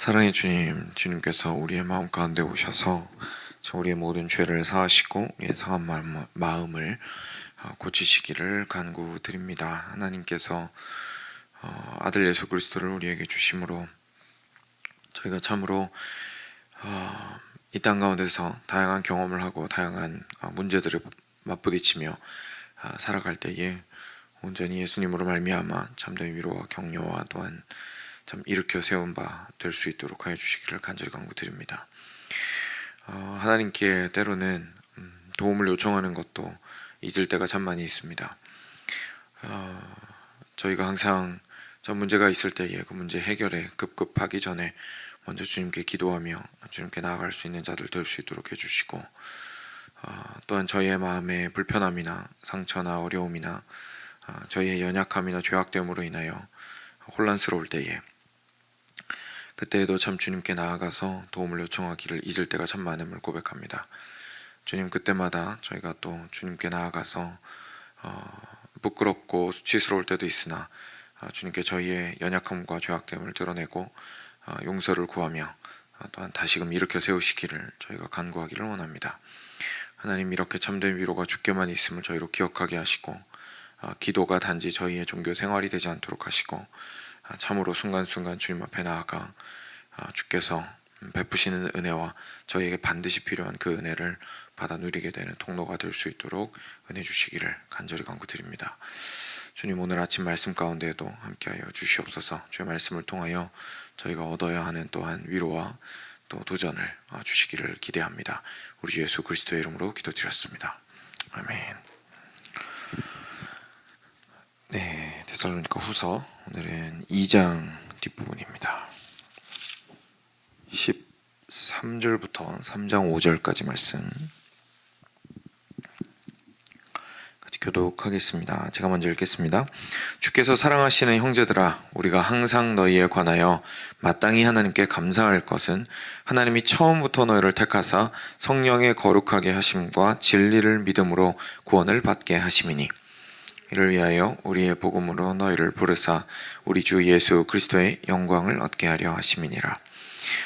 사랑의 주님, 주님께서 우리의 마음 가운데 오셔서 우리의 모든 죄를 사하시고 우리의 상한 마음을 고치시기를 간구드립니다. 하나님께서 아들 예수 그리스도를 우리에게 주심으로 저희가 참으로 이 땅 가운데서 다양한 경험을 하고 다양한 문제들을 맞부딪히며 살아갈 때에 온전히 예수님으로 말미암아 참된 위로와 격려와 또한 참 일으켜 세운 바 될 수 있도록 하여 주시기를 간절히 간구드립니다. 하나님께 때로는 도움을 요청하는 것도 잊을 때가 참 많이 있습니다. 저희가 항상 참 문제가 있을 때에 그 문제 해결에 급급하기 전에 먼저 주님께 기도하며 주님께 나아갈 수 있는 자들 될 수 있도록 해주시고, 또한 저희의 마음의 불편함이나 상처나 어려움이나 저희의 연약함이나 죄악됨으로 인하여 혼란스러울 때에 그때에도 참 주님께 나아가서 도움을 요청하기를 잊을 때가 참 많음을 고백합니다. 주님, 그때마다 저희가 또 주님께 나아가서 부끄럽고 수치스러울 때도 있으나 주님께 저희의 연약함과 죄악됨을 드러내고 용서를 구하며 또한 다시금 일으켜 세우시기를 저희가 간구하기를 원합니다. 하나님, 이렇게 참된 위로가 주께만 있음을 저희로 기억하게 하시고, 기도가 단지 저희의 종교 생활이 되지 않도록 하시고, 참으로 순간순간 주님 앞에 나아가 주께서 베푸시는 은혜와 저희에게 반드시 필요한 그 은혜를 받아 누리게 되는 통로가 될 수 있도록 은혜 주시기를 간절히 간구드립니다. 주님, 오늘 아침 말씀 가운데에도 함께하여 주시옵소서. 주의 말씀을 통하여 저희가 얻어야 하는 또한 위로와 또 도전을 주시기를 기대합니다. 우리 주 예수 그리스도의 이름으로 기도드렸습니다. 아멘. 네, 데살로니가 후서 오늘은 2장 뒷부분입니다. 13절부터 3장 5절까지 말씀 같이 교독하겠습니다. 제가 먼저 읽겠습니다. 주께서 사랑하시는 형제들아, 우리가 항상 너희에 관하여 마땅히 하나님께 감사할 것은 하나님이 처음부터 너희를 택하사 성령의 거룩하게 하심과 진리를 믿음으로 구원을 받게 하심이니, 이를 위하여 우리의 복음으로 너희를 부르사 우리 주 예수 그리스도의 영광을 얻게 하려 하심이니라.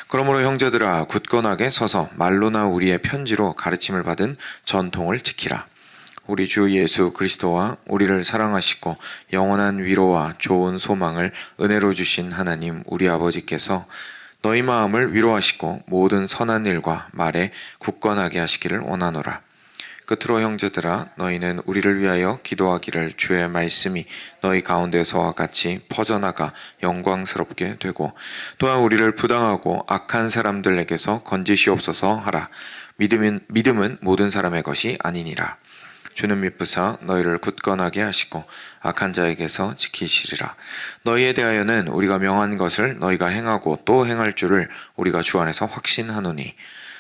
그러므로 형제들아, 굳건하게 서서 말로나 우리의 편지로 가르침을 받은 전통을 지키라. 우리 주 예수 그리스도와 우리를 사랑하시고 영원한 위로와 좋은 소망을 은혜로 주신 하나님 우리 아버지께서 너희 마음을 위로하시고 모든 선한 일과 말에 굳건하게 하시기를 원하노라. 끝으로 형제들아, 너희는 우리를 위하여 기도하기를 주의 말씀이 너희 가운데서와 같이 퍼져나가 영광스럽게 되고, 또한 우리를 부당하고 악한 사람들에게서 건지시옵소서 하라. 믿음은 모든 사람의 것이 아니니라. 주는 미쁘사 너희를 굳건하게 하시고 악한 자에게서 지키시리라. 너희에 대하여는 우리가 명한 것을 너희가 행하고 또 행할 줄을 우리가 주 안에서 확신하노니,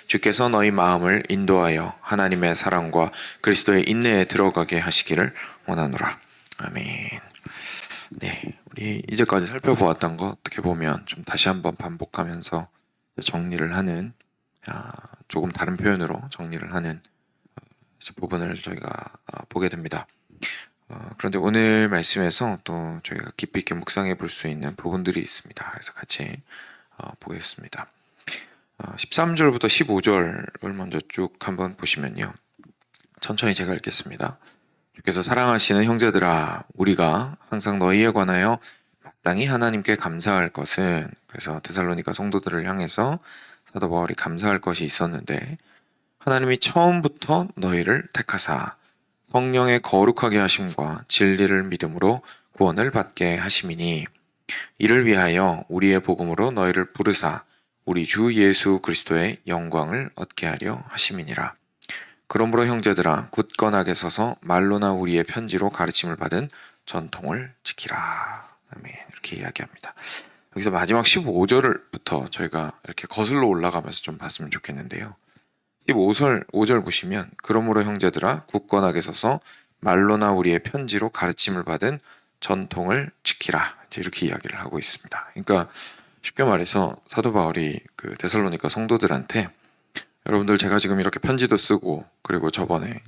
주께서 너희 마음을 인도하여 하나님의 사랑과 그리스도의 인내에 들어가게 하시기를 원하노라. 아멘. 네, 우리 이제까지 살펴보았던 거 어떻게 보면 좀 다시 한번 반복하면서 정리를 하는, 조금 다른 표현으로 정리를 하는 부분을 저희가 보게 됩니다. 그런데 오늘 말씀에서 또 저희가 깊이 있게 묵상해 볼 수 있는 부분들이 있습니다. 그래서 같이 보겠습니다. 13절부터 15절을 먼저 쭉 한번 보시면요, 천천히 제가 읽겠습니다. 주께서 사랑하시는 형제들아, 우리가 항상 너희에 관하여 마땅히 하나님께 감사할 것은, 그래서 데살로니가 성도들을 향해서 사도 바울이 감사할 것이 있었는데, 하나님이 처음부터 너희를 택하사 성령의 거룩하게 하심과 진리를 믿음으로 구원을 받게 하심이니, 이를 위하여 우리의 복음으로 너희를 부르사 우리 주 예수 그리스도의 영광을 얻게 하려 하심이니라. 그러므로 형제들아, 굳건하게 서서 말로나 우리의 편지로 가르침을 받은 전통을 지키라. 아멘. 이렇게 이야기합니다. 여기서 마지막 15절부터 저희가 이렇게 거슬러 올라가면서 좀 봤으면 좋겠는데요. 5절 보시면, 그러므로 형제들아, 굳건하게 서서 말로나 우리의 편지로 가르침을 받은 전통을 지키라. 이렇게 이야기를 하고 있습니다. 그러니까 쉽게 말해서 사도 바울이 그 데살로니가 성도들한테, 여러분들 제가 지금 이렇게 편지도 쓰고, 그리고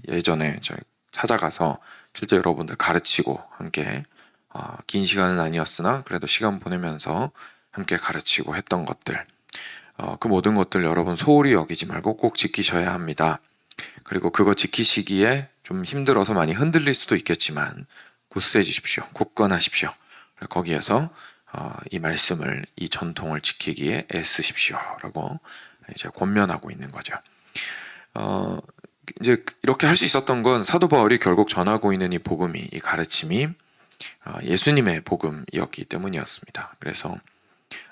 예전에 저희 찾아가서 실제 여러분들 가르치고 함께 긴 시간은 아니었으나 그래도 시간 보내면서 함께 가르치고 했던 것들, 그 모든 것들 여러분 소홀히 여기지 말고 꼭 지키셔야 합니다. 그리고 그거 지키시기에 좀 힘들어서 많이 흔들릴 수도 있겠지만 굳세지십시오. 굳건하십시오. 거기에서 이 말씀을, 이 전통을 지키기에 애쓰십시오라고 이제 권면하고 있는 거죠. 이제 이렇게 할 수 있었던 건 사도 바울이 결국 전하고 있는 이 복음이, 이 가르침이 예수님의 복음이었기 때문이었습니다. 그래서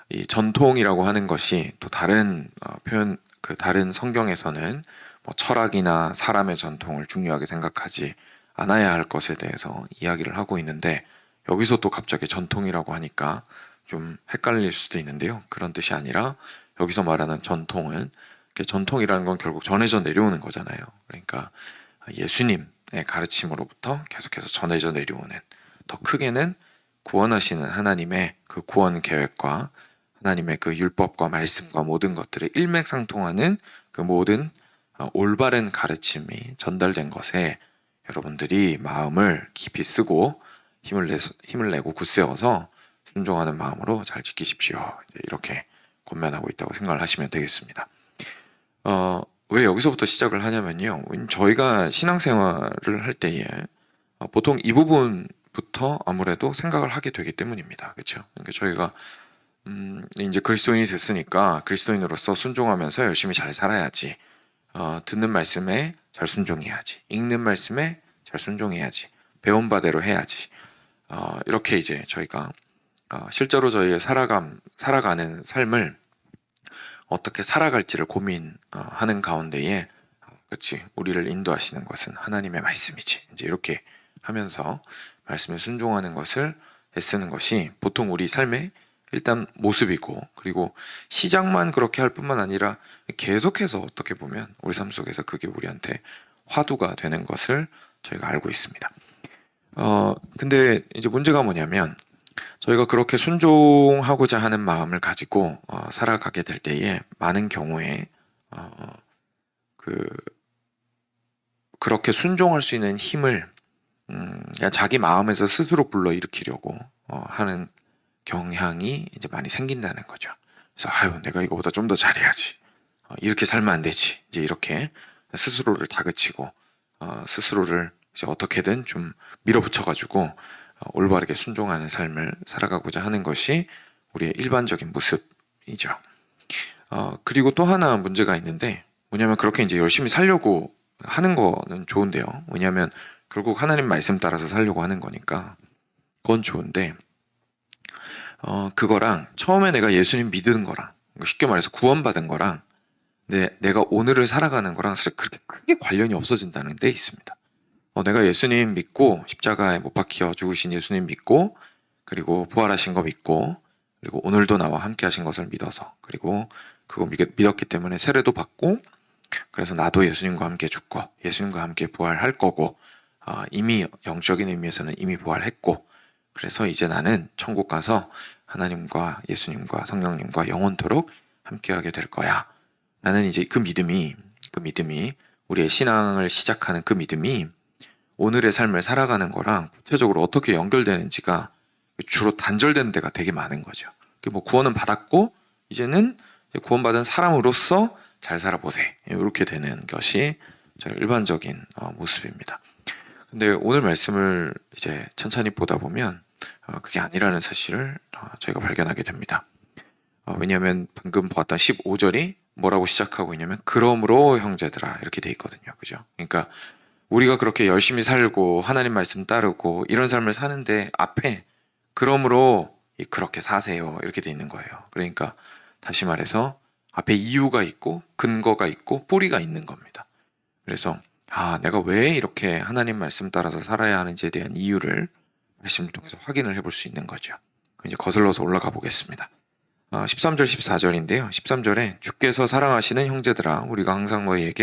이 전통이라고 하는 것이 또 다른 표현, 그 다른 성경에서는 뭐 철학이나 사람의 전통을 중요하게 생각하지 않아야 할 것에 대해서 이야기를 하고 있는데, 여기서 또 갑자기 전통이라고 하니까 좀 헷갈릴 수도 있는데요. 그런 뜻이 아니라 여기서 말하는 전통은, 전통이라는 건 결국 전해져 내려오는 거잖아요. 그러니까 예수님의 가르침으로부터 계속해서 전해져 내려오는, 더 크게는 구원하시는 하나님의 그 구원 계획과 하나님의 그 율법과 말씀과 모든 것들을 일맥상통하는 그 모든 올바른 가르침이 전달된 것에 여러분들이 마음을 깊이 쓰고 힘을 내고 굳세워서 순종하는 마음으로 잘 지키십시오. 이렇게 권면하고 있다고 생각을 하시면 되겠습니다. 왜 여기서부터 시작을 하냐면요. 저희가 신앙생활을 할 때에 보통 이 부분부터 아무래도 생각을 하게 되기 때문입니다. 그렇죠? 그러니까 저희가 이제 그리스도인이 됐으니까 그리스도인으로서 순종하면서 열심히 잘 살아야지. 듣는 말씀에 잘 순종해야지. 읽는 말씀에 잘 순종해야지. 배운 바대로 해야지. 이렇게 이제 저희가 실제로 저희의 살아가는 삶을 어떻게 살아갈지를 고민하는 가운데에, 그렇지, 우리를 인도하시는 것은 하나님의 말씀이지. 이제 이렇게 하면서 말씀에 순종하는 것을 애쓰는 것이 보통 우리 삶의 일단 모습이고, 그리고 시작만 그렇게 할 뿐만 아니라 계속해서 어떻게 보면 우리 삶 속에서 그게 우리한테 화두가 되는 것을 저희가 알고 있습니다. 근데 이제 문제가 뭐냐면, 저희가 그렇게 순종하고자 하는 마음을 가지고 살아가게 될 때에 많은 경우에 그렇게 순종할 수 있는 힘을 그냥 자기 마음에서 스스로 불러일으키려고 하는 경향이 이제 많이 생긴다는 거죠. 그래서 내가 이거보다 좀 더 잘해야지. 이렇게 살면 안 되지. 이제 이렇게 스스로를 다그치고 스스로를 이제 어떻게든 좀 밀어붙여가지고 올바르게 순종하는 삶을 살아가고자 하는 것이 우리의 일반적인 모습이죠. 그리고 또 하나 문제가 있는데, 뭐냐면 그렇게 이제 열심히 살려고 하는 거는 좋은데요. 왜냐하면 결국 하나님 말씀 따라서 살려고 하는 거니까 그건 좋은데, 그거랑 처음에 내가 예수님 믿는 거랑, 쉽게 말해서 구원받은 거랑 내가 오늘을 살아가는 거랑 사실 그렇게 크게 관련이 없어진다는 데 있습니다. 내가 예수님 믿고 십자가에 못 박혀 죽으신 예수님 믿고, 그리고 부활하신 거 믿고, 그리고 오늘도 나와 함께 하신 것을 믿어서, 그리고 그거 믿었기 때문에 세례도 받고, 그래서 나도 예수님과 함께 죽고 예수님과 함께 부활할 거고, 이미 영적인 의미에서는 이미 부활했고, 그래서 이제 나는 천국 가서 하나님과 예수님과 성령님과 영원토록 함께하게 될 거야. 나는 이제 그 믿음이 우리의 신앙을 시작하는 그 믿음이 오늘의 삶을 살아가는 거랑 구체적으로 어떻게 연결되는지가 주로 단절되는 데가 되게 많은 거죠. 뭐 구원은 받았고 이제는 구원받은 사람으로서 잘 살아보세, 이렇게 되는 것이 저희 일반적인 모습입니다. 근데 오늘 말씀을 이제 천천히 보다 보면 그게 아니라는 사실을 저희가 발견하게 됩니다. 왜냐하면 방금 보았던 15절이 뭐라고 시작하고 있냐면 그러므로 형제들아, 이렇게 돼 있거든요. 그죠? 그러니까 우리가 그렇게 열심히 살고 하나님 말씀 따르고 이런 삶을 사는데 앞에 그러므로 그렇게 사세요, 이렇게 돼 있는 거예요. 그러니까 다시 말해서 앞에 이유가 있고 근거가 있고 뿌리가 있는 겁니다. 그래서 내가 왜 이렇게 하나님 말씀 따라서 살아야 하는지에 대한 이유를 말씀을 통해서 확인을 해볼 수 있는 거죠. 이제 거슬러서 올라가 보겠습니다. 13절 14절인데요. 13절에 주께서 사랑하시는 형제들아, 우리가 항상 너희에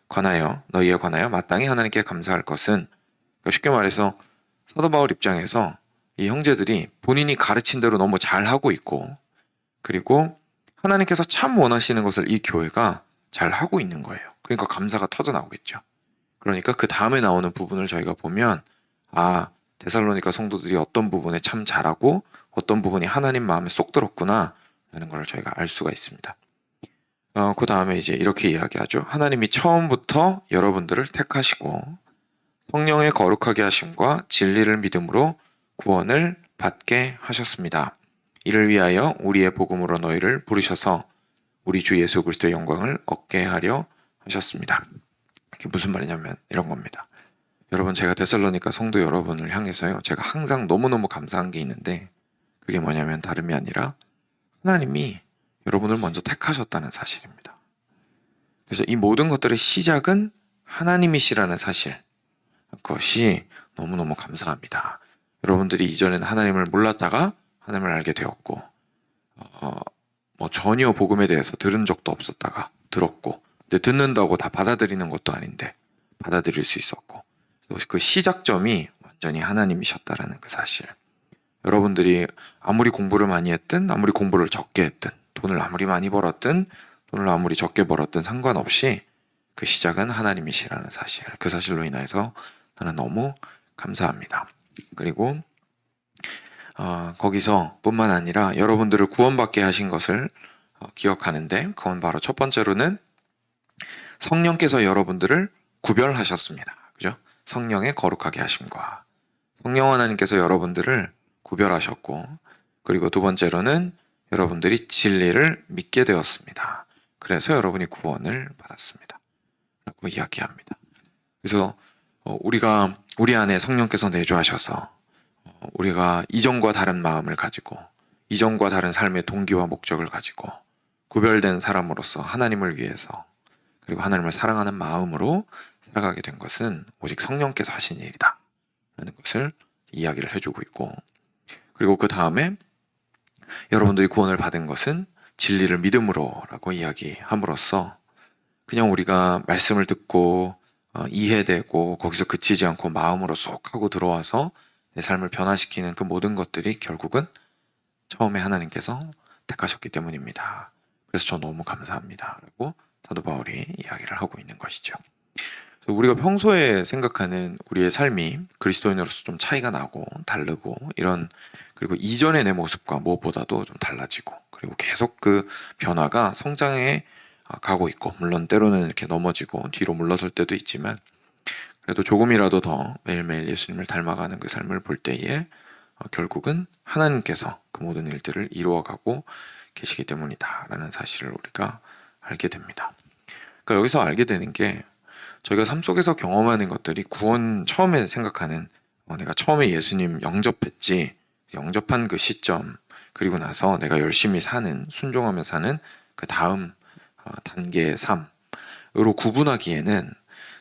관하여 마땅히 하나님께 감사할 것은, 그러니까 쉽게 말해서 사도 바울 입장에서 이 형제들이 본인이 가르친 대로 너무 잘하고 있고, 그리고 하나님께서 참 원하시는 것을 이 교회가 잘하고 있는 거예요. 그러니까 감사가 터져 나오겠죠. 그러니까 그 다음에 나오는 부분을 저희가 보면 데살로니가 성도들이 어떤 부분에 참 잘하고 어떤 부분이 하나님 마음에 쏙 들었구나 라는 걸 저희가 알 수가 있습니다. 그 다음에 이제 이렇게 이야기하죠. 하나님이 처음부터 여러분들을 택하시고 성령의 거룩하게 하심과 진리를 믿음으로 구원을 받게 하셨습니다. 이를 위하여 우리의 복음으로 너희를 부르셔서 우리 주 예수 그리스도의 영광을 얻게 하려 하셨습니다. 이게 무슨 말이냐면 이런 겁니다. 여러분, 제가 데살로니가 성도 여러분을 향해서요, 제가 항상 너무너무 감사한 게 있는데, 그게 뭐냐면 다름이 아니라 하나님이 여러분을 먼저 택하셨다는 사실입니다. 그래서 이 모든 것들의 시작은 하나님이시라는 사실, 그것이 너무너무 감사합니다. 여러분들이 이전에는 하나님을 몰랐다가 하나님을 알게 되었고, 전혀 복음에 대해서 들은 적도 없었다가 들었고, 근데 듣는다고 다 받아들이는 것도 아닌데 받아들일 수 있었고, 그 시작점이 완전히 하나님이셨다라는 그 사실. 여러분들이 아무리 공부를 많이 했든 아무리 공부를 적게 했든 돈을 아무리 많이 벌었든 돈을 아무리 적게 벌었든 상관없이 그 시작은 하나님이시라는 사실, 그 사실로 인해서 저는 너무 감사합니다. 그리고 거기서 뿐만 아니라 여러분들을 구원받게 하신 것을 기억하는데, 그건 바로 첫 번째로는 성령께서 여러분들을 구별하셨습니다. 그죠? 성령의 거룩하게 하심과 성령 하나님께서 여러분들을 구별하셨고, 그리고 두 번째로는 여러분들이 진리를 믿게 되었습니다. 그래서 여러분이 구원을 받았습니다. 라고 이야기합니다. 그래서 우리가 우리 안에 성령께서 내주하셔서 우리가 이전과 다른 마음을 가지고 이전과 다른 삶의 동기와 목적을 가지고 구별된 사람으로서 하나님을 위해서 그리고 하나님을 사랑하는 마음으로 살아가게 된 것은 오직 성령께서 하신 일이다 라는 것을 이야기를 해주고 있고, 그리고 그 다음에 여러분들이 구원을 받은 것은 진리를 믿음으로 라고 이야기함으로써 그냥 우리가 말씀을 듣고 이해되고 거기서 그치지 않고 마음으로 쏙 하고 들어와서 내 삶을 변화시키는 그 모든 것들이 결국은 처음에 하나님께서 택하셨기 때문입니다. 그래서 저 너무 감사합니다 라고 사도 바울이 이야기를 하고 있는 것이죠. 그래서 우리가 평소에 생각하는 우리의 삶이 그리스도인으로서 좀 차이가 나고 다르고 그리고 이전의 내 모습과 무엇보다도 좀 달라지고, 그리고 계속 그 변화가 성장해 가고 있고, 물론 때로는 이렇게 넘어지고 뒤로 물러설 때도 있지만 그래도 조금이라도 더 매일매일 예수님을 닮아가는 그 삶을 볼 때에 결국은 하나님께서 그 모든 일들을 이루어가고 계시기 때문이다라는 사실을 우리가 알게 됩니다. 그러니까 여기서 알게 되는 게, 저희가 삶 속에서 경험하는 것들이 구원 처음에 생각하는 내가 처음에 예수님 영접했지, 영접한 그 시점, 그리고 나서 내가 열심히 사는, 순종하며 사는 그 다음 단계의 삶으로 구분하기에는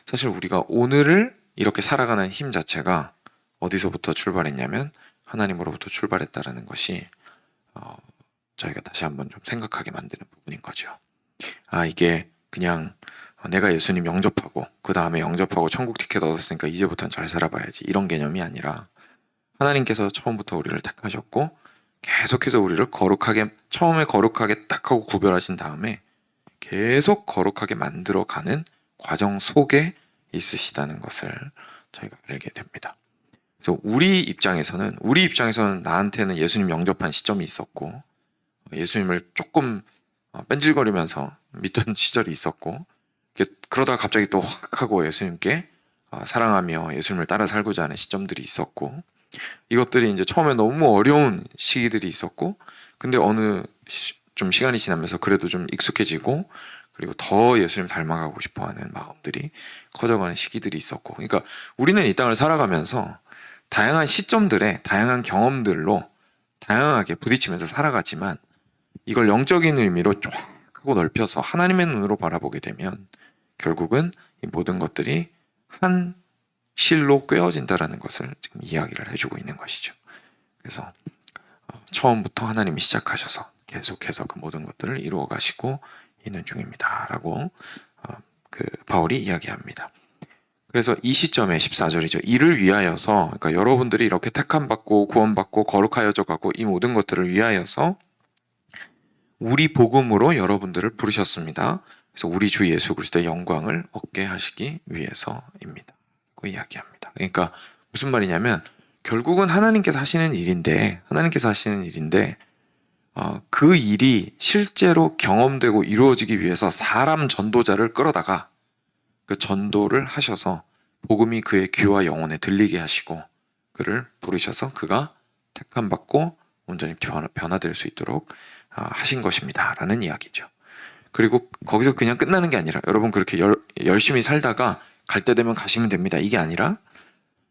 사실 우리가 오늘을 이렇게 살아가는 힘 자체가 어디서부터 출발했냐면 하나님으로부터 출발했다라는 것이 저희가 다시 한번 좀 생각하게 만드는 부분인 거죠. 이게 그냥 내가 예수님 영접하고 그 다음에 영접하고 천국 티켓 얻었으니까 이제부터는 잘 살아봐야지, 이런 개념이 아니라 하나님께서 처음부터 우리를 택하셨고 계속해서 우리를 거룩하게, 처음에 거룩하게 딱 하고 구별하신 다음에 계속 거룩하게 만들어가는 과정 속에 있으시다는 것을 저희가 알게 됩니다. 그래서 우리 입장에서는 나한테는 예수님 영접한 시점이 있었고, 예수님을 조금 뺀질거리면서 믿던 시절이 있었고, 그러다가 갑자기 또 확 하고 예수님께 사랑하며 예수님을 따라 살고자 하는 시점들이 있었고, 이것들이 이제 처음에 너무 어려운 시기들이 있었고, 근데 좀 시간이 지나면서 그래도 좀 익숙해지고, 그리고 더 예수님 닮아가고 싶어하는 마음들이 커져가는 시기들이 있었고, 그러니까 우리는 이 땅을 살아가면서 다양한 시점들에 다양한 경험들로 다양하게 부딪히면서 살아가지만, 이걸 영적인 의미로 쫙 하고 넓혀서 하나님의 눈으로 바라보게 되면 결국은 이 모든 것들이 한 실로 꿰어진다라는 것을 지금 이야기를 해주고 있는 것이죠. 그래서 처음부터 하나님이 시작하셔서 계속해서 그 모든 것들을 이루어 가시고 있는 중입니다 라고 그 바울이 이야기합니다. 그래서 이 시점에 14절이죠. 이를 위하여서, 그러니까 여러분들이 이렇게 택함받고 구원받고 거룩하여져 가고 이 모든 것들을 위하여서 우리 복음으로 여러분들을 부르셨습니다. 그래서 우리 주 예수 그리스도의 영광을 얻게 하시기 위해서입니다. 그 이야기합니다. 그러니까 무슨 말이냐면 결국은 하나님께서 하시는 일인데 그 일이 실제로 경험되고 이루어지기 위해서 사람 전도자를 끌어다가 그 전도를 하셔서 복음이 그의 귀와 영혼에 들리게 하시고 그를 부르셔서 그가 택함받고 온전히 변화될 수 있도록 하신 것입니다 라는 이야기죠. 그리고 거기서 그냥 끝나는 게 아니라 여러분 그렇게 열심히 살다가 갈 때 되면 가시면 됩니다 이게 아니라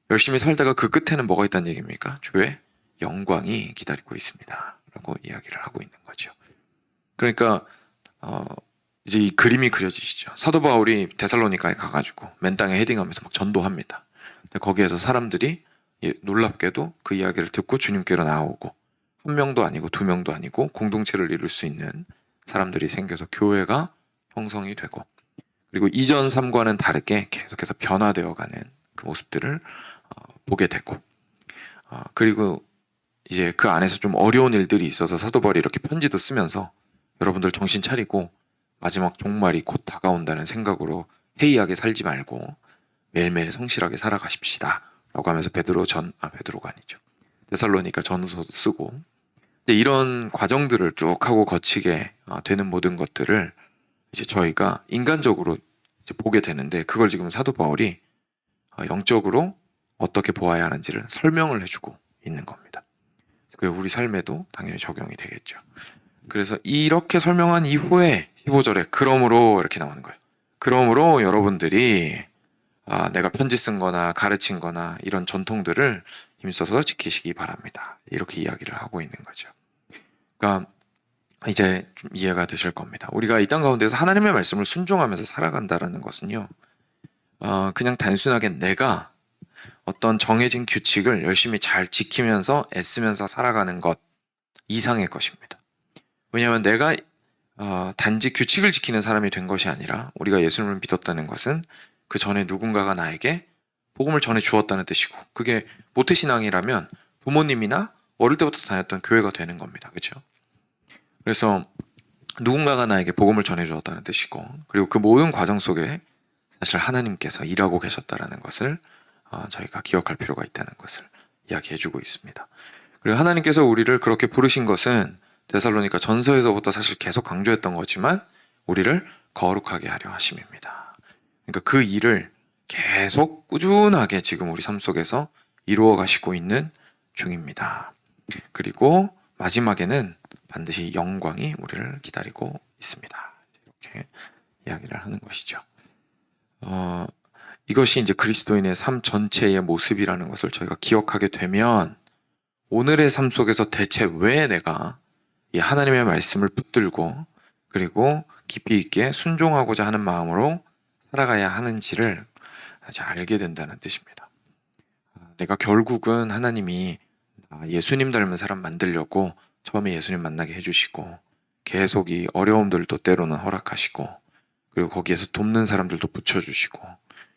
열심히 살다가 그 끝에는 뭐가 있다는 얘기입니까? 주의 영광이 기다리고 있습니다 라고 이야기를 하고 있는 거죠. 그러니까 이제 이 그림이 그려지시죠. 사도 바울이 데살로니가에 가가지고 맨 땅에 헤딩하면서 막 전도합니다. 근데 거기에서 사람들이 놀랍게도 그 이야기를 듣고 주님께로 나오고 한 명도 아니고 두 명도 아니고 공동체를 이룰 수 있는 사람들이 생겨서 교회가 형성이 되고 그리고 이전 삶과는 다르게 계속해서 변화되어가는 그 모습들을 보게 되고 그리고 이제 그 안에서 좀 어려운 일들이 있어서 사도 바울이 이렇게 편지도 쓰면서 여러분들 정신 차리고 마지막 종말이 곧 다가온다는 생각으로 해이하게 살지 말고 매일매일 성실하게 살아가십시다 라고 하면서 베드로가 아니죠. 데살로니가 전후서도 쓰고 이런 과정들을 쭉 하고 거치게 되는 모든 것들을 이제 저희가 인간적으로 이제 보게 되는데 그걸 지금 사도 바울이 영적으로 어떻게 보아야 하는지를 설명을 해주고 있는 겁니다. 그게 우리 삶에도 당연히 적용이 되겠죠. 그래서 이렇게 설명한 이후에 15절에 그러므로 이렇게 나오는 거예요. 그러므로 여러분들이 내가 편지 쓴 거나 가르친 거나 이런 전통들을 힘써서 지키시기 바랍니다. 이렇게 이야기를 하고 있는 거죠. 그러니까 이제 좀 이해가 되실 겁니다. 우리가 이 땅 가운데서 하나님의 말씀을 순종하면서 살아간다는 것은요. 그냥 단순하게 내가 어떤 정해진 규칙을 열심히 잘 지키면서 애쓰면서 살아가는 것 이상의 것입니다. 왜냐하면 내가 단지 규칙을 지키는 사람이 된 것이 아니라 우리가 예수님을 믿었다는 것은 그 전에 누군가가 나에게 복음을 전해 주었다는 뜻이고 그게 모태신앙이라면 부모님이나 어릴 때부터 다녔던 교회가 되는 겁니다. 그렇죠? 그래서 누군가가 나에게 복음을 전해 주었다는 뜻이고 그리고 그 모든 과정 속에 사실 하나님께서 일하고 계셨다는 것을 저희가 기억할 필요가 있다는 것을 이야기해주고 있습니다. 그리고 하나님께서 우리를 그렇게 부르신 것은 데살로니가 전서에서부터 사실 계속 강조했던 거지만 우리를 거룩하게 하려 하심입니다. 그러니까 그 일을 계속 꾸준하게 지금 우리 삶 속에서 이루어 가시고 있는 중입니다. 그리고 마지막에는 반드시 영광이 우리를 기다리고 있습니다. 이렇게 이야기를 하는 것이죠. 이것이 이제 그리스도인의 삶 전체의 모습이라는 것을 저희가 기억하게 되면 오늘의 삶 속에서 대체 왜 내가 이 하나님의 말씀을 붙들고 그리고 깊이 있게 순종하고자 하는 마음으로 살아가야 하는지를 아주 알게 된다는 뜻입니다. 내가 결국은 하나님이 예수님 닮은 사람 만들려고 처음에 예수님 만나게 해주시고 계속 이 어려움들도 때로는 허락하시고 그리고 거기에서 돕는 사람들도 붙여주시고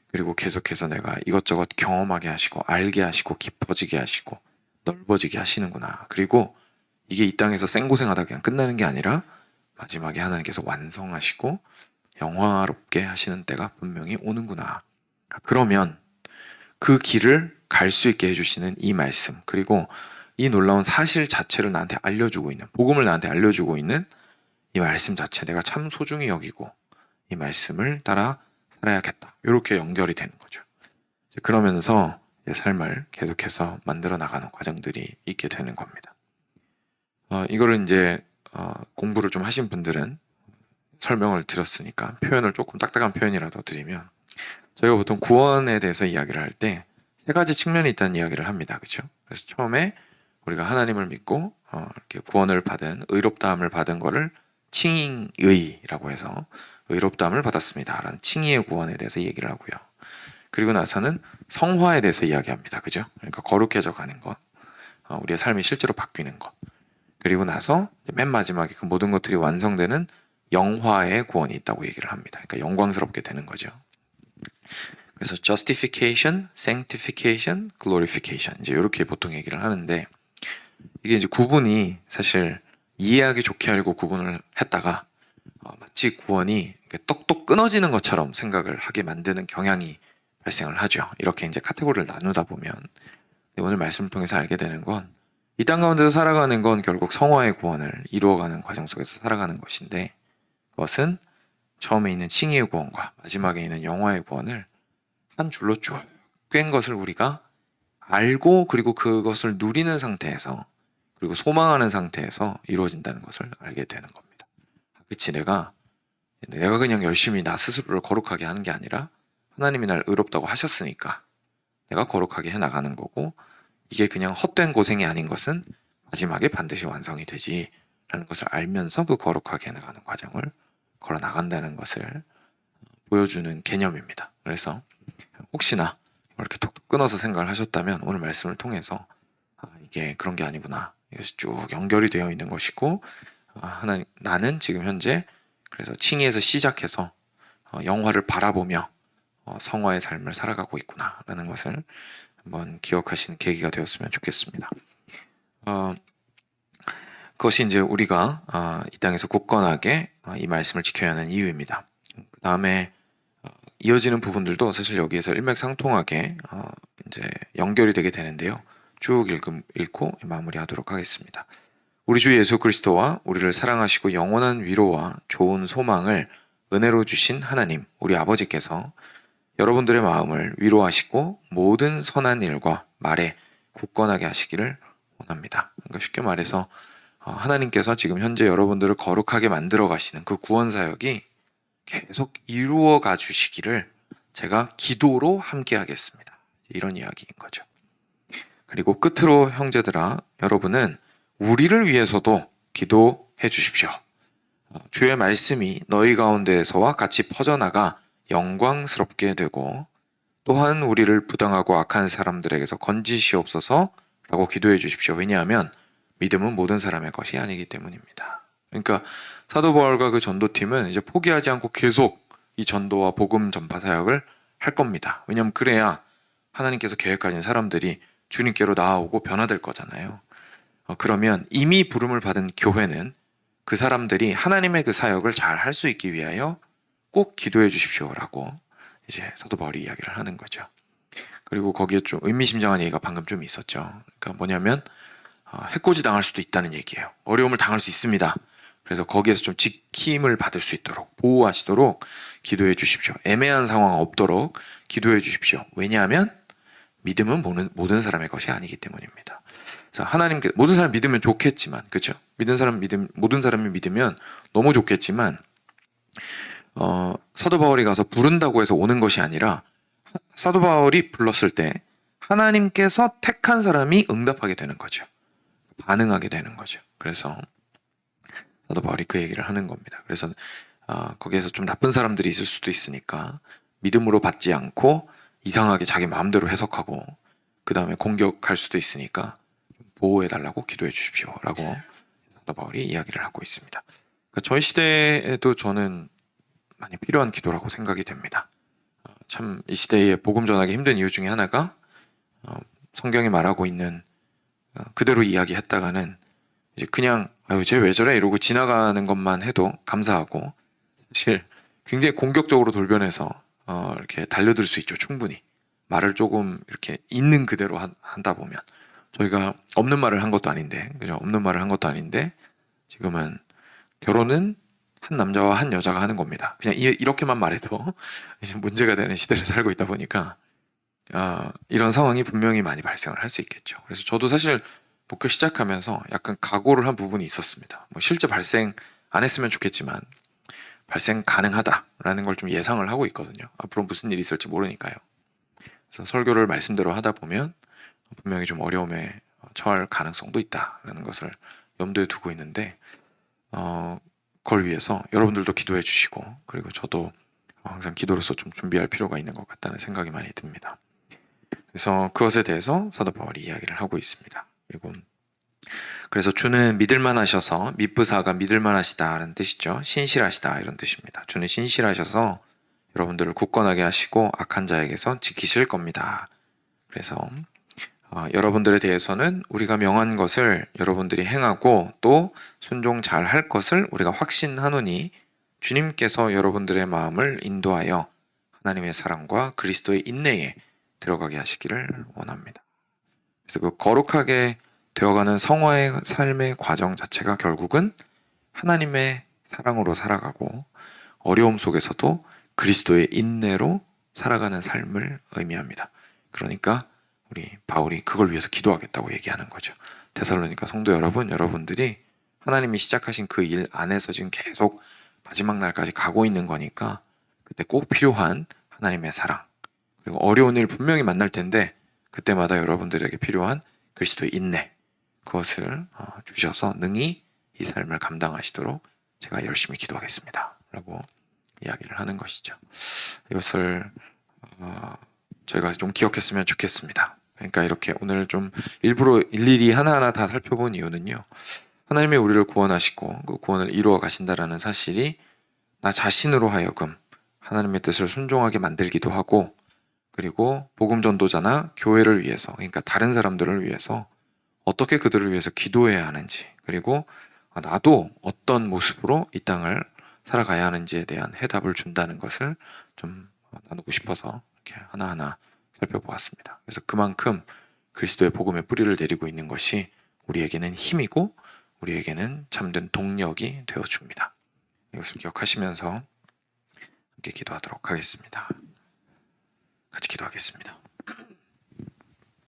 그리고 계속해서 내가 이것저것 경험하게 하시고 알게 하시고 깊어지게 하시고 넓어지게 하시는구나. 그리고 이게 이 땅에서 생고생하다 그냥 끝나는 게 아니라 마지막에 하나님께서 완성하시고 영화롭게 하시는 때가 분명히 오는구나. 그러면 그 길을 갈 수 있게 해주시는 이 말씀 그리고 이 놀라운 사실 자체를 나한테 알려주고 있는 복음을 나한테 알려주고 있는 이 말씀 자체 내가 참 소중히 여기고 이 말씀을 따라 살아야겠다. 이렇게 연결이 되는 거죠. 그러면서 삶을 계속해서 만들어 나가는 과정들이 있게 되는 겁니다. 이거를 이제 공부를 좀 하신 분들은 설명을 드렸으니까 표현을 조금 딱딱한 표현이라도 드리면 저희가 보통 구원에 대해서 이야기를 할 때 세 가지 측면이 있다는 이야기를 합니다. 그렇죠? 그래서 처음에 우리가 하나님을 믿고 이렇게 구원을 받은 의롭다함을 받은 거를 칭의라고 해서 의롭다함을 받았습니다. 라는 칭의의 구원에 대해서 얘기를 하고요. 그리고 나서는 성화에 대해서 이야기합니다. 그죠? 그러니까 거룩해져 가는 것, 우리의 삶이 실제로 바뀌는 것. 그리고 나서 맨 마지막에 그 모든 것들이 완성되는 영화의 구원이 있다고 얘기를 합니다. 그러니까 영광스럽게 되는 거죠. 그래서 justification, sanctification, glorification 이제 이렇게 보통 얘기를 하는데 이게 이제 구분이 사실 이해하기 좋게 하려고 구분을 했다가 마치 구원이 똑똑 끊어지는 것처럼 생각을 하게 만드는 경향이 발생을 하죠. 이렇게 이제 카테고리를 나누다 보면 오늘 말씀을 통해서 알게 되는 건 이 땅 가운데서 살아가는 건 결국 성화의 구원을 이루어가는 과정 속에서 살아가는 것인데, 그것은 처음에 있는 칭의의 구원과 마지막에 있는 영화의 구원을 한 줄로 쭉 꿰은 것을 우리가 알고, 그리고 그것을 누리는 상태에서, 그리고 소망하는 상태에서 이루어진다는 것을 알게 되는 겁니다. 그치, 내가 그냥 열심히 나 스스로를 거룩하게 하는 게 아니라 하나님이 날 의롭다고 하셨으니까 내가 거룩하게 해나가는 거고, 이게 그냥 헛된 고생이 아닌 것은 마지막에 반드시 완성이 되지 라는 것을 알면서 그 거룩하게 해나가는 과정을 걸어 나간다는 것을 보여주는 개념입니다. 그래서 혹시나 이렇게 톡톡 끊어서 생각을 하셨다면 오늘 말씀을 통해서 이게 그런 게 아니구나, 이것이 쭉 연결이 되어 있는 것이고, 나는 지금 현재 그래서 칭의에서 시작해서 영화를 바라보며 성화의 삶을 살아가고 있구나 라는 것을 한번 기억하시는 계기가 되었으면 좋겠습니다. 그것이 이제 우리가 이 땅에서 굳건하게 이 말씀을 지켜야 하는 이유입니다. 그 다음에 이어지는 부분들도 사실 여기에서 일맥상통하게 이제 연결이 되게 되는데요. 쭉 읽고 마무리하도록 하겠습니다. 우리 주 예수 그리스도와 우리를 사랑하시고 영원한 위로와 좋은 소망을 은혜로 주신 하나님, 우리 아버지께서 여러분들의 마음을 위로하시고 모든 선한 일과 말에 굳건하게 하시기를 원합니다. 그러니까 쉽게 말해서 하나님께서 지금 현재 여러분들을 거룩하게 만들어 가시는 그 구원 사역이 계속 이루어 가 주시기를 제가 기도로 함께 하겠습니다. 이런 이야기인 거죠. 그리고 끝으로 형제들아, 여러분은 우리를 위해서도 기도해 주십시오. 주의 말씀이 너희 가운데에서와 같이 퍼져나가 영광스럽게 되고, 또한 우리를 부당하고 악한 사람들에게서 건지시옵소서 라고 기도해 주십시오. 왜냐하면 믿음은 모든 사람의 것이 아니기 때문입니다. 그러니까 사도 바울과 그 전도팀은 이제 포기하지 않고 계속 이 전도와 복음 전파 사역을 할 겁니다. 왜냐하면 그래야 하나님께서 계획하신 사람들이 주님께로 나아오고 변화될 거잖아요. 그러면 이미 부름을 받은 교회는 그 사람들이 하나님의 그 사역을 잘 할 수 있기 위하여 꼭 기도해 주십시오라고 이제 사도 바울이 이야기를 하는 거죠. 그리고 거기에 좀 의미심장한 얘기가 방금 좀 있었죠. 그러니까 뭐냐면 해코지 당할 수도 있다는 얘기예요. 어려움을 당할 수 있습니다. 그래서 거기에서 좀 지킴을 받을 수 있도록, 보호하시도록 기도해 주십시오. 애매한 상황 없도록 기도해 주십시오. 왜냐하면 믿음은 모든 사람의 것이 아니기 때문입니다. 그래서 하나님께 모든 사람 믿으면 좋겠지만, 그렇죠? 모든 사람이 믿으면 너무 좋겠지만, 사도 바울이 가서 부른다고 해서 오는 것이 아니라 사도 바울이 불렀을 때 하나님께서 택한 사람이 응답하게 되는 거죠. 반응하게 되는 거죠. 그래서 사도 바울이 그 얘기를 하는 겁니다. 그래서 거기에서 좀 나쁜 사람들이 있을 수도 있으니까 믿음으로 받지 않고 이상하게 자기 마음대로 해석하고 그 다음에 공격할 수도 있으니까 보호해달라고 기도해 주십시오 라고 사도 바울이 이야기를 하고 있습니다. 그러니까 저희 시대에도 저는 많이 필요한 기도라고 생각이 됩니다. 참 이 시대에 복음 전하기 힘든 이유 중에 하나가 성경이 말하고 있는 그대로 이야기했다가는 이제 그냥 아유 쟤 왜 저래 이러고 지나가는 것만 해도 감사하고, 사실 굉장히 공격적으로 돌변해서 이렇게 달려들 수 있죠. 충분히 말을 조금 이렇게 있는 그대로 한다 보면. 저희가 없는 말을 한 것도 아닌데, 그죠? 없는 말을 한 것도 아닌데 지금은 결혼은 한 남자와 한 여자가 하는 겁니다. 그냥 이렇게만 말해도 이제 문제가 되는 시대를 살고 있다 보니까 이런 상황이 분명히 많이 발생을 할 수 있겠죠. 그래서 저도 사실 목회 시작하면서 약간 각오를 한 부분이 있었습니다. 뭐 실제 발생 안 했으면 좋겠지만 발생 가능하다라는 걸 좀 예상을 하고 있거든요. 앞으로 무슨 일이 있을지 모르니까요. 그래서 설교를 말씀대로 하다 보면 분명히 좀 어려움에 처할 가능성도 있다라는 것을 염두에 두고 있는데, 그걸 위해서 여러분들도 기도해 주시고, 그리고 저도 항상 기도로서 좀 준비할 필요가 있는 것 같다는 생각이 많이 듭니다. 그래서 그것에 대해서 사도 바울이 이야기를 하고 있습니다. 그래서 주는 믿을만 하셔서, 미쁘사가 믿을만 하시다라는 뜻이죠. 신실하시다 이런 뜻입니다. 주는 신실하셔서 여러분들을 굳건하게 하시고 악한 자에게서 지키실 겁니다. 그래서 여러분들에 대해서는 우리가 명한 것을 여러분들이 행하고 또 순종 잘 할 것을 우리가 확신하노니 주님께서 여러분들의 마음을 인도하여 하나님의 사랑과 그리스도의 인내에 들어가게 하시기를 원합니다. 그래서 그 거룩하게 되어가는 성화의 삶의 과정 자체가 결국은 하나님의 사랑으로 살아가고 어려움 속에서도 그리스도의 인내로 살아가는 삶을 의미합니다. 그러니까 우리 바울이 그걸 위해서 기도하겠다고 얘기하는 거죠. 데살로니가 성도 여러분, 여러분들이 하나님이 시작하신 그 일 안에서 지금 계속 마지막 날까지 가고 있는 거니까 그때 꼭 필요한 하나님의 사랑, 그리고 어려운 일 분명히 만날 텐데 그때마다 여러분들에게 필요한 그리스도의 인내, 그것을 주셔서 능히 이 삶을 감당하시도록 제가 열심히 기도하겠습니다 라고 이야기를 하는 것이죠. 이것을 저희가 좀 기억했으면 좋겠습니다. 그러니까 이렇게 오늘 좀 일부러 일일이 하나하나 다 살펴본 이유는요, 하나님이 우리를 구원하시고 그 구원을 이루어 가신다라는 사실이 나 자신으로 하여금 하나님의 뜻을 순종하게 만들기도 하고, 그리고 복음 전도자나 교회를 위해서, 그러니까 다른 사람들을 위해서 어떻게 그들을 위해서 기도해야 하는지, 그리고 나도 어떤 모습으로 이 땅을 살아가야 하는지에 대한 해답을 준다는 것을 좀 나누고 싶어서 이렇게 하나하나 살펴보았습니다. 그래서 그만큼 그리스도의 복음의 뿌리를 내리고 있는 것이 우리에게는 힘이고 우리에게는 참된 동력이 되어줍니다. 이것을 기억하시면서 함께 기도하도록 하겠습니다. 같이 기도하겠습니다.